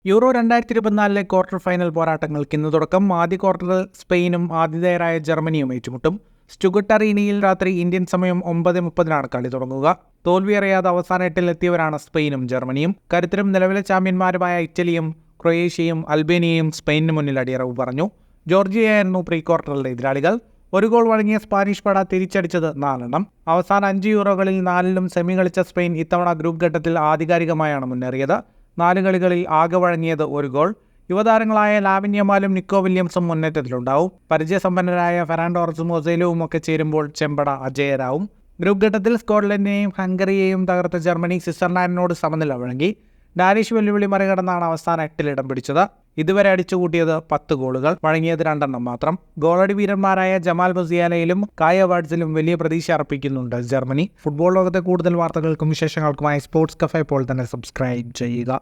Euro 2024 quarter final പോരാട്ടങ്ങൾക്ക് ഇന്ന് തുടക്കം. ആദ്യ ക്വാർട്ടറിൽ സ്പെയിനും ആതിഥേയരായ ജർമ്മനിയും ഏറ്റുമുട്ടും. സ്റ്റുഗട്ട് അറീനയിൽ രാത്രി ഇന്ത്യൻ സമയം 9:30 കളി തുടങ്ങുക. തോൽവിയറിയാതെ അവസാന എട്ടിലെത്തിയവരാണ് സ്പെയിനും ജർമ്മനിയും. കരുത്തരും നിലവിലെ ചാമ്പ്യന്മാരുമായ ഇറ്റലിയും ക്രൊയേഷ്യയും അൽബേനിയയും സ്പെയിനിന് മുന്നിൽ അടിയറവ് പറഞ്ഞു. ജോർജിയയായിരുന്നു പ്രീ ക്വാർട്ടറിലെ എതിരാളികൾ. ഒരു ഗോൾ വഴങ്ങിയ സ്പാനിഷ് പട തിരിച്ചടിച്ചത് 4 അവസാന 5 യൂറോകളിൽ 4 സെമി കളിച്ച സ്പെയിൻ ഇത്തവണ ഗ്രൂപ്പ് ഘട്ടത്തിൽ ആധികാരികമായാണ് മുന്നേറിയത്. 4 കളികളിൽ ആകെ വഴങ്ങിയത് 1 ഗോൾ. യുവതാരങ്ങളായ ലാമിൻ യമാലും നിക്കോ വില്യംസും മുന്നേറ്റത്തിലുണ്ടാവും. പരിചയസമ്പന്നരായ ഫെറാൻ ടോറസും ഒസേലുവും ഒക്കെ ചേരുമ്പോൾ ചെമ്പട അജയരാവും. ഗ്രൂപ്പ് ഘട്ടത്തിൽ സ്കോട്ട്ലൻഡിനെയും ഹംഗറിയെയും തകർത്ത ജർമ്മനി സ്വിറ്റ്സർലാൻഡിനോട് സമനില വഴങ്ങി. ഡാനിഷ് വെല്ലുവിളി മറികടന്നാണ് അവസാന 8 ഇടം പിടിച്ചത്. ഇതുവരെ അടിച്ചുകൂട്ടിയത് 10 ഗോളുകൾ, വഴങ്ങിയത് 2 മാത്രം. ഗോളടി വീരന്മാരായ ജമാൽ മുസിയാലയിലും കായ വാഡ്സിലും വലിയ പ്രതീക്ഷ അർപ്പിക്കുന്നുണ്ട് ജർമ്മനി. ഫുട്ബോൾ ലോകത്തെ കൂടുതൽ വാർത്തകൾക്കും വിശേഷങ്ങൾക്കുമായി സ്പോർട്സ് കഫേ ഇപ്പോൾ തന്നെ സബ്സ്ക്രൈബ് ചെയ്യുക.